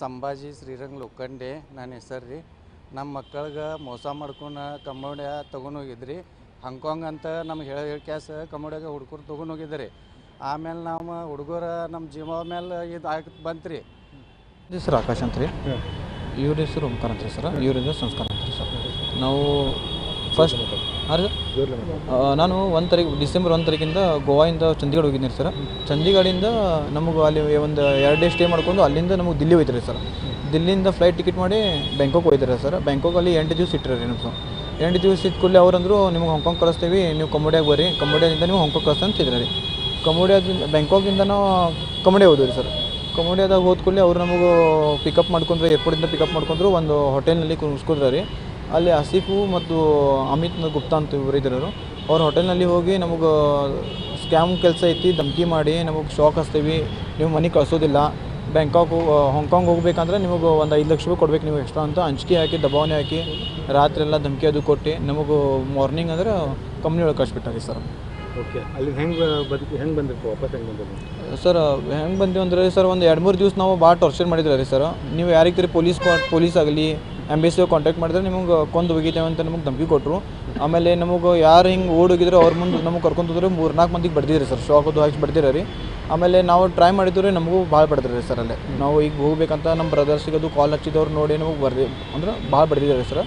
ಸಂಭಾಜಿ ಶ್ರೀರಂಗ್ ಲೋಖಂಡೆ ನನ್ನ ಹೆಸರು ರೀ. ನಮ್ಮ ಮಕ್ಕಳಿಗೆ ಮೋಸ ಮಾಡ್ಕೊಂಡು ಕಮೋಡ್ಯ ತೊಗೊಂಡು ಹೋಗಿದ್ರಿ. ಹಾಂಗ್ಕಾಂಗ್ ಅಂತ ನಮ್ಗೆ ಹೇಳಿ ಕ್ಯಾಸ್ ಕಮೋಡ್ಯಾಗ ಹುಡುಗರು ತೊಗೊಂಡು ಹೋಗಿದ್ರಿ. ಆಮೇಲೆ ನಾವು ಹುಡುಗರ ನಮ್ಮ ಜೀವ ಮೇಲೆ ಇದು ಆಗಿ ಬಂತು ರೀ. ಹೆಸರು ಆಕಾಶ್ ಅಂತ ರೀ. ಇವ್ರ ಹೆಸರು ಓಂಕಾರ ಅಂತ ರೀ ಸರ್. ಇವರಿಂದ ಸಂಸ್ಕಾರ ಅಂತ ರೀ ಸರ್. ನಾವು ಫಸ್ಟ್ ನಾನು ಡಿಸೆಂಬರ್ 1 ತಾರೀಕಿಂದ ಗೋವಾಯಿಂದ ಚಂಡೀಗಢ ಹೋಗಿದ್ದೀನಿ ಸರ್. ಚಂಡೀಗಢದಿಂದ ನಮಗೆ ಅಲ್ಲಿ ಒಂದು 2 ಡೇ ಸ್ಟೇ ಮಾಡ್ಕೊಂಡು ಅಲ್ಲಿಂದ ನಮಗೆ ದಿಲ್ಲಿ ಹೋಯ್ತು ರೀ ಸರ್. ದಿಲ್ಲಿಂದ ಫ್ಲೈಟ್ ಟಿಕೆಟ್ ಮಾಡಿ ಬ್ಯಾಂಕಾಕ್ ಹೋಯ್ತಾರೆ ಸರ್. ಬ್ಯಾಂಕಾಕಲ್ಲಿ 8 ದಿವಸ ಇಟ್ಟರೆ ರೀ ನಮ್ಗೆ. 8 ದಿವಸ ಇದ್ದ ಕೂಡಲೇ ಅವ್ರಂದ್ರು ನಿಮ್ಗೆ ಹಾಂಗ್ಕಾಂಗ್ ಕಳಿಸ್ತೀವಿ, ನೀವು ಕಮೋಡ್ಯಾಗೆ ಬರ್ರಿ, ಕಮೋಡ್ಯಾದಿಂದ ನೀವು ಹಾಂಗ್ಕಾಂಗ್ ಕಳಿಸ್ತಾ ಅಂತಿದ್ರು ರೀ. ಕಮೋಡ್ಯಾದಿಂದ ಬ್ಯಾಂಕಾಕಿಂದ ನಾವು ಕಮೋಡ್ಯಾ ಹೋದ್ವಿ ರೀ ಸರ್. ಕಮೋಡ್ಯಾದಾಗ ಹೋದ ಕೂಡಲೇ ಅವ್ರು ನಮಗೆ ಪಿಕಪ್ ಮಾಡ್ಕೊಂಡ್ರೆ, ಏರ್ಪೋರ್ಟಿಂದ ಪಿಕಪ್ ಮಾಡ್ಕೊಂಡ್ರು. ಒಂದು ಹೋಟೆಲ್ನಲ್ಲಿ ಕುಣಿಸ್ಕೊಂಡ್ರೆ ರೀ. ಅಲ್ಲಿ ಆಸಿಫು ಮತ್ತು ಅಮಿತ್ ಗುಪ್ತಾ ಅಂತ ಇವರು ಇದ್ದರು. ಅವ್ರ ಹೋಟೆಲ್ನಲ್ಲಿ ಹೋಗಿ ನಮಗೆ ಸ್ಕ್ಯಾಮ್ ಕೆಲಸ ಐತಿ, ಧಮಕಿ ಮಾಡಿ ನಮಗೆ ಶಾಕ್ ಹಚ್ತೀವಿ, ನೀವು ಮನೆ ಕಳಿಸೋದಿಲ್ಲ, ಹಾಂಗ್ಕಾಂಗ್ ಹೋಗ್ಬೇಕಂದ್ರೆ ನಿಮಗೆ ಒಂದು 5 ಲಕ್ಷ ರೂಪಾಯಿ ಕೊಡ್ಬೇಕು ನೀವು ಎಕ್ಸ್ಟ್ರಾ ಅಂತ ಅಂಜಿಕೆ ಹಾಕಿ, ದಬಾವಣೆ ಹಾಕಿ, ರಾತ್ರಿ ಎಲ್ಲ ಧಮಕಿ ಅದು ಕೊಟ್ಟು ನಮಗೆ ಮಾರ್ನಿಂಗ್ ಅಂದ್ರೆ ಕಂಪ್ನಿ ಒಳಗೆ ಕಳಿಸ್ಬಿಟ್ಟಾರೆ ಸರ್. ಓಕೆ, ಅಲ್ಲಿ ಹೆಂಗೆ ಬಂದಿತ್ತು ವಾಪಸ್ ಹೆಂಗೆ ಬಂದಿದ್ದು ಸರ್? ಹೆಂಗೆ ಬಂದೀವಿ ಅಂದರೆ ಸರ್, ಒಂದು 2-3 ದಿವಸ ನಾವು ಭಾಳ ಟಾರ್ಚರ್ ಮಾಡಿದ್ರೆ ರೀ ಸರ್. ನೀವು ಯಾರಿಗೆ ಪೊಲೀಸ್ ಆಗಲಿ ಎಂಬೆಸಿಗೆ ಕಾಂಟ್ಯಾಕ್ಟ್ ಮಾಡಿದ್ರೆ ನಿಮಗೆ ಕೊಂದು ಹೋಗಿದ್ದೇವೆ ಅಂತ ನಮಗೆ ಧಮಕಿ ಕೊಟ್ಟರು. ಆಮೇಲೆ ನಮಗೆ ಯಾರು ಹಿಂಗೆ ಓಡೋಗಿದ್ರು ಅವ್ರ ಮುಂದೆ ನಮಗೆ ಕರ್ಕೊಂತಿದ್ರು. 3-4 ಮಂದಿಗೆ ಬಡ್ದಿರಿ ಸರ್, ಶಾಕ್ ಅದು ಹಾಕಿ ಬಡ್ದಿರ ರೀ. ಆಮೇಲೆ ನಾವು ಟ್ರೈ ಮಾಡಿದ್ರು, ನಮಗೂ ಭಾಳ ಬಡ್ದಿರಿ ಸರ್. ಅಲ್ಲೇ ನಾವು ಈಗ ಹೋಗ್ಬೇಕಂತ ನಮ್ಮ ಬ್ರದರ್ಸಿಗೆ ಅದು ಕಾಲ್ ಹಚ್ಚಿದವ್ರು ನೋಡಿ ನಮಗೆ ಅಂದ್ರೆ ಭಾಳ ಬಡ್ದಿದ್ದಾರೆ ಸರ್.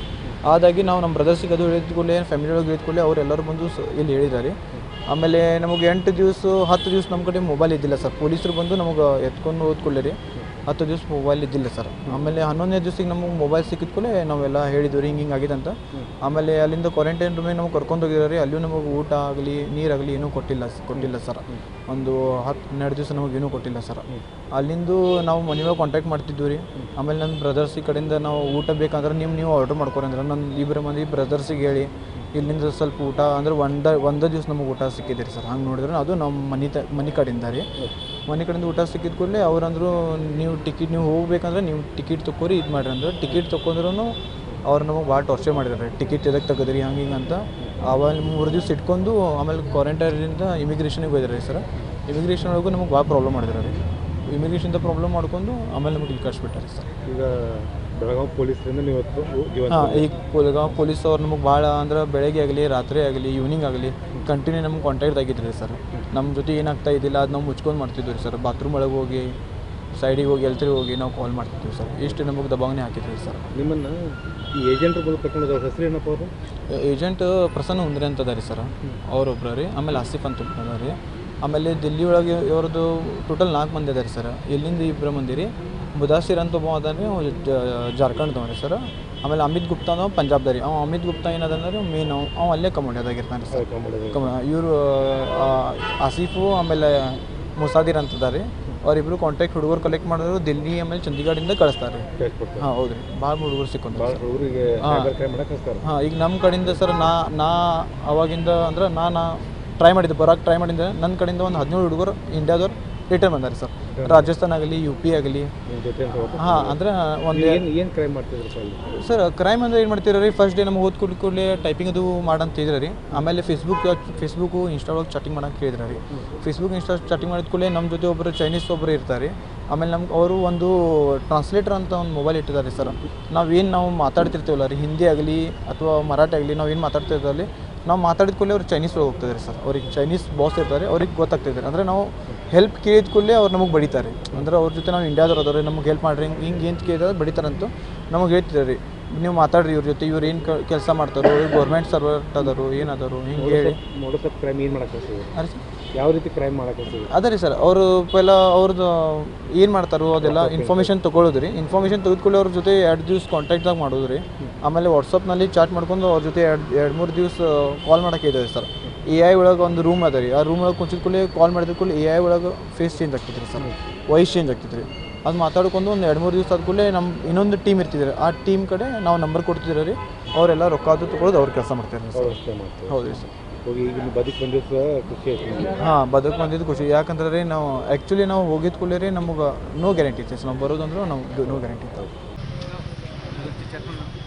ಹಾಗಾಗಿ ನಾವು ನಮ್ಮ ಬ್ರದರ್ಸಿಗೆ ಅದು ಹೇಳಿದ್ಕೊಳ್ಳೆ, ಫ್ಯಾಮಿಲಿ ಒಳಗೆ ಹೇಳಿದ್ಕೊಳ್ಳೆ ಅವರೆಲ್ಲರೂ ಬಂದು ಇಲ್ಲಿ ಹೇಳಿದ್ದಾರೆ. ಆಮೇಲೆ ನಮಗೆ 8 ದಿವಸ 10 ದಿವಸ ನಮ್ಮ ಕಡೆ ಮೊಬೈಲ್ ಇದ್ದಿಲ್ಲ ಸರ್. ಪೊಲೀಸರು ಬಂದು ನಮಗೆ ಎತ್ಕೊಂಡು ಹೋದ್ಕೊಳ್ಳೆ ರೀ. 10 ದಿವಸ ಮೊಬೈಲ್ ಇದ್ದಿಲ್ಲ ಸರ್. ಆಮೇಲೆ 11ನೇ ದಿವಸಕ್ಕೆ ನಮಗೆ ಮೊಬೈಲ್ ಸಿಕ್ಕಿದ್ಕೊಳ್ಳೆ ನಾವೆಲ್ಲ ಹೇಳಿದ್ವಿ ರೀ ಹಿಂಗೆ ಆಗಿದೆ ಅಂತ. ಆಮೇಲೆ ಅಲ್ಲಿಂದ ಕ್ವಾರಂಟೈನ್ ರೂಮಿಗೆ ನಮಗೆ ಕರ್ಕೊಂಡು ಹೋಗಿದ್ದಾರೆ ರೀ. ಅಲ್ಲಿಯೂ ನಮಗೆ ಊಟ ಆಗಲಿ ನೀರಾಗಲಿ ಏನೂ ಕೊಟ್ಟಿಲ್ಲ ಸರ್. ಒಂದು 10-12 ದಿವಸ ನಮಗೆ ಏನೂ ಕೊಟ್ಟಿಲ್ಲ ಸರ್. ಅಲ್ಲಿಂದ ನಾವು ಮನೆಯೊಳಗೆ ಕಾಂಟ್ಯಾಕ್ಟ್ ಮಾಡ್ತಿದ್ವಿ ರೀ. ಆಮೇಲೆ ನನ್ನ ಬ್ರದರ್ಸ್ ಕಡೆಯಿಂದ ನಾವು ಊಟ ಬೇಕಂದ್ರೆ ನೀವು ಆರ್ಡ್ರ್ ಮಾಡ್ಕೊರಿ ಅಂದ್ರೆ ನನ್ನ 2 ಮಂದಿ ಬ್ರದರ್ಸಿಗೆ ಹೇಳಿ ಇಲ್ಲಿಂದ ಸ್ವಲ್ಪ ಊಟ ಅಂದ್ರೆ ಒಂದು ದಿವಸ ನಮಗೆ ಊಟ ಸಿಕ್ಕಿದೆ ರೀ ಸರ್. ಹಂಗೆ ನೋಡಿದ್ರೆ ಅದು ನಮ್ಮ ಮನೆ ಕಡೆಯಿಂದ ರೀ. ಮನೆ ಕಡೆಯಿಂದ ಊಟ ಸಿಕ್ಕಿದ ಕೂಡಲೇ ಅವ್ರಂದ್ರು ನೀವು ಹೋಗ್ಬೇಕಂದ್ರೆ ನೀವು ಟಿಕೆಟ್ ತೊಗೊರಿ ಇದು ಮಾಡಿರಿ ಅಂದ್ರೆ. ಟಿಕೆಟ್ ತೊಗೊಂಡ್ರೂ ಅವ್ರು ನಮಗೆ ಭಾಳ ಟಾರ್ಚರ್ ಮಾಡಿದ್ದಾರೆ. ಟಿಕೆಟ್ ಎದಕ್ಕೆ ತೆಗೆದ್ರಿ ಹಂಗೆ ಹಿಂಗೆ ಅಂತ. ಆವಾಗ 3 ದಿವಸ ಇಟ್ಕೊಂಡು ಆಮೇಲೆ ಕ್ವಾರಂಟೈನಿಂದ ಇಮಿಗ್ರೇಷನಿಗೆ ಹೋಗಿದ್ದಾರೆ ರೀ ಸರ್. ಇಮಿಗ್ರೇಷನ್ ಒಳಗೂ ನಮಗೆ ಭಾಳ ಪ್ರಾಬ್ಲಮ್ ಮಾಡಿದ್ದಾರೆ ರೀ. ಇಮಿಗ್ರೇಷನ್ದ ಪ್ರಾಬ್ಲಮ್ ಮಾಡ್ಕೊಂಡು ಆಮೇಲೆ ನಮಗೆ ಇಲ್ಲಿ ಕಳಿಸ್ಬಿಟ್ಟಾರೆ ಸರ್. ಈಗ ಬೆಳಗಾವಿ ಪೊಲೀಸರಿಂದ ನೀವು ಈಗ ಬೆಳಗಾವಿ ಪೊಲೀಸ್ ಅವ್ರು ನಮಗೆ ಭಾಳ ಅಂದ್ರೆ ಬೆಳಗ್ಗೆ ಆಗಲಿ ರಾತ್ರಿ ಆಗಲಿ ಈವ್ನಿಂಗ್ ಆಗಲಿ ಕಂಟಿನ್ಯೂ ನಮ್ಗೆ ಕಾಂಟ್ಯಾಕ್ಟ್ ಆಗಿದ್ರು ರೀ ಸರ್. ನಮ್ಮ ಜೊತೆ ಏನಾಗ್ತಾ ಇದ್ದಿಲ್ಲ ಅದು ನಾವು ಮುಚ್ಕೊಂಡು ಮಾಡ್ತಿದ್ವಿ ರೀ ಸರ್. ಬಾತ್ರೂಮ್ ಒಳಗೆ ಹೋಗಿ, ಸೈಡಿಗೆ ಹೋಗಿ, ಎಲ್ತ್ರಿಗೆ ಹೋಗಿ ನಾವು ಕಾಲ್ ಮಾಡ್ತಿದ್ವಿ ಸರ್. ಇಷ್ಟು ನಮಗೆ ದಬಾವಣೆ ಹಾಕಿದ್ರಿ ಸರ್. ನಿಮ್ಮನ್ನು ಈ ಏಜೆಂಟ್ರು ಬಂದು ಕರ್ಕೊಂಡು ಹೆಸರು ಏನಪ್ಪ ಅವರು? ಏಜೆಂಟ್ ಪ್ರಸನ್ನ ಉಂದ್ರಿ ಅಂತ ಅದ ರೀ ಸರ್, ಅವರೊಬ್ಬರು ರೀ. ಆಮೇಲೆ ಆಸಿಫ್ ಅಂತ ಅದ ರೀ. ಆಮೇಲೆ ದಿಲ್ಲಿ ಒಳಗೆ ಇವ್ರದ್ದು ಟೋಟಲ್ 4 ಮಂದಿ ಅದ ರೀ ಸರ್. ಇಲ್ಲಿಂದ 2 ಮಂದಿ ರೀ. ಮುದಾಸಿರ್ ಅಂತ ಒಬ್ಬ ಅದ ರೀ, ಜಾರ್ಖಂಡ್ದವ ರೀ ಸರ್. ಆಮೇಲೆ ಅಮಿತ್ ಗುಪ್ತಾ ಅನ್ನೋ ಪಂಜಾಬ್ದ ರೀ. ಅಮಿತ್ ಗುಪ್ತಾ ಏನದಂದ್ರೆ ಮೇನ್ ಅವ ಅಲ್ಲೇ ಕಮೋಡ್ಯಾದಾಗಿರ್ತಾನೆ ರೀ ಸರ್. ಇವರು ಆಸಿಫು ಆಮೇಲೆ ಮುಸಾದಿರ್ ಅಂತದ ರೀ. ಅವರಿಬ್ಬರು ಕಾಂಟ್ಯಾಕ್ಟ್ ಹುಡುಗರು ಕಲೆಕ್ಟ್ ಮಾಡಿದ್ರು ದಿಲ್ಲಿ ಆಮೇಲೆ ಚಂಡೀಗಢದಿಂದ ಕಳಿಸ್ತಾರೆ ರೀ. ಹಾಂ ಹೌದು ರೀ. ಭಾಳ ಹುಡುಗರು ಸಿಕ್ಕೊಂಡು ಹಾಂ. ಈಗ ನಮ್ಮ ಕಡೆಯಿಂದ ಸರ್ ನಾ ಅವಾಗಿಂದ ಅಂದ್ರೆ ನಾನು ಟ್ರೈ ಮಾಡಿದ್ದೆ. ನನ್ನ ಕಡೆಯಿಂದ ಒಂದು 17 ಹುಡುಗರು ಇಂಡಿಯಾದವ್ರು ರಿಟರ್ನ್ ಬಂದಾರೆ ಸರ್. ರಾಜಸ್ಥಾನ ಆಗಲಿ, UP ಆಗಲಿ. ಹಾಂ, ಅಂದರೆ ಒಂದು ಏನು ಕ್ರೈಮ್ ಮಾಡ್ತಿದ್ರು ಸರ್? ಕ್ರೈಮ್ ಅಂದರೆ ಏನು ಮಾಡ್ತೀರ ರೀ, ಫಸ್ಟ್ ಡೇ ನಮಗೆ ಓದ್ ಕೂಡಲೇ ಟೈಪಿಂಗ್ ಅದು ಮಾಡಂತಿದ್ರೆ ರೀ. ಆಮೇಲೆ ಫೇಸ್ಬುಕ್ಕು ಇನ್ಸ್ಟಾ ಒಳಗೆ ಚಾಟಿಂಗ್ ಮಾಡಕ್ಕೆ ಹೇಳಿದ್ರೆ ರೀ. ಇನ್ಸ್ಟಾ ಚಾಟಿಂಗ್ ಮಾಡಿದ ಕೂಡಲೇ ನಮ್ಮ ಜೊತೆ ಒಬ್ಬರು ಚೈನೀಸ್ ಒಬ್ಬರು ಇರ್ತಾರೆ. ಆಮೇಲೆ ಅವರು ಒಂದು ಟ್ರಾನ್ಸ್ಲೇಟರ್ ಅಂತ ಒಂದು ಮೊಬೈಲ್ ಇಟ್ಟಿದ್ದಾರೆ ಸರ್. ನಾವು ಮಾತಾಡ್ತಿರ್ತೀವಲ್ಲ ರೀ, ಹಿಂದಿ ಆಗಲಿ ಅಥವಾ ಮರಾಠಿ ಆಗಲಿ, ನಾವು ಏನು ಮಾತಾಡ್ತಿರ್ತೀವಲ್ಲಿ ನಾವು ಮಾತಾಡಿದ ಕೂಡಲೇ ಅವ್ರು ಚೈನೀಸ್ ಒಳಗೆ ಹೋಗ್ತಿದ್ದಾರೆ ಸರ್. ಅವ್ರಿಗೆ ಚೈನೀಸ್ ಬಾಸ್ ಇರ್ತಾರೆ, ಅವ್ರಿಗೆ ಗೊತ್ತಾಗ್ತಿದ್ದಾರೆ. ಅಂದರೆ ನಾವು ಹೆಲ್ಪ್ ಕೇಳಿದ ಕೂಡಲೇ ಅವ್ರು ನಮಗೆ ಬಡಿತಾರೆ. ಅಂದ್ರೆ ಅವ್ರ ಜೊತೆ ನಾವು ಇಂಡಿಯಾದವ್ರು ಅದಾರೆ, ನಮಗೆ ಹೆಲ್ಪ್ ಮಾಡಿರಿ, ಹಿಂಗೆ ಏನು ಕೇಳಿದ್ರೆ ಬಡಿತಾರಂತ ನಮಗೆ ಹೇಳ್ತಿದ್ದಾರೆ ರೀ. ನೀವು ಮಾತಾಡ್ರಿ ಇವ್ರ ಜೊತೆ, ಇವ್ರು ಏನು ಕೆಲಸ ಮಾಡ್ತಾರೋ, ಗೌರ್ಮೆಂಟ್ ಸರ್ವೆಂಟ್ ಅದಾರು, ಏನದಾರು ಹಿಂಗೆ ಹೇಳಿ. ಕ್ರೈಮ್ ಏನು ಮಾಡಕ್ಕೆ ಅದೇ ಸರ್, ಯಾವ ರೀತಿ ಕ್ರೈಮ್ ಮಾಡಕ್ಕೆ ಅದೇ ರೀ ಸರ್. ಅವರು ಪೈಲ ಅವ್ರದ್ದು ಏನು ಮಾಡ್ತಾರೋ ಅದೆಲ್ಲ ಇನ್ಫಾರ್ಮೇಷನ್ ತೊಗೊಳ್ಳೋದು ರೀ. ಇನ್ಫಾರ್ಮೇಷನ್ ತೆಗೆದುಕೊಳ್ಳಿ ಅವ್ರ ಜೊತೆ 2 ದಿವಸ ಕಾಂಟ್ಯಾಕ್ಟ್ದಾಗ ಮಾಡೋದು ರೀ. ಆಮೇಲೆ ವಾಟ್ಸಪ್ನಲ್ಲಿ ಚಾಟ್ ಮಾಡ್ಕೊಂಡು ಅವ್ರ ಜೊತೆ 2-3 ದಿವಸ ಕಾಲ್ ಮಾಡೋಕ್ಕೆ ಇದೆ ಸರ್. AI ಒಳಗೆ ಒಂದು ರೂಮ್ ಅದ ರೀ. ಆ ರೂಮ್ ಒಳಗೆ ಕುಂಚಿದ ಕೂಡಲೇ ಕಾಲ್ ಮಾಡಿದ ಕೂಡಲೇ AI ಒಳಗೆ ಫೇಸ್ ಚೇಂಜ್ ಆಗ್ತಿತ್ತು ರೀ ಸರ್, ವಾಯ್ಸ್ ಚೇಂಜ್ ಆಗ್ತಿತ್ತು ರೀ. ಅದು ಮಾತಾಡ್ಕೊಂಡು ಒಂದು 2-3 ದಿವಸ ಆದ ಕೂಡಲೇ ನಮ್ಮ ಇನ್ನೊಂದು ಟೀಮ್ ಇರ್ತಿದ್ದಾರೆ. ಆ ಟೀಮ್ ಕಡೆ ನಾವು ನಂಬರ್ ಕೊಡ್ತಿದ್ದೀರ ರೀ. ಅವರೆಲ್ಲ ರೊಕ್ಕ ಅದು ತೊಗೊಳೋದು ಅವ್ರ ಕೆಲಸ ಮಾಡ್ತಾರೆ ರೀ ಸರ್. ಹೌದು ರೀ ಸರ್. ಬದುಕು ಬಂದಿದ್ದು ಖುಷಿ ಆಯ್ತು? ಹಾಂ, ಬದುಕು ಬಂದಿದ್ದು ಖುಷಿ. ಯಾಕಂದ್ರೆ ರೀ ನಾವು ಆ್ಯಕ್ಚುಲಿ ನಾವು ಹೋಗಿದ ಕೂಡಲೇ ರೀ ನಮಗೆ ನೋ ಗ್ಯಾರಂಟಿ ಇತ್ತು. ನಾವು ಬರೋದಂದ್ರೆ ನಾವು ನೋ ಗ್ಯಾರಂಟಿ ಇತ್ತು.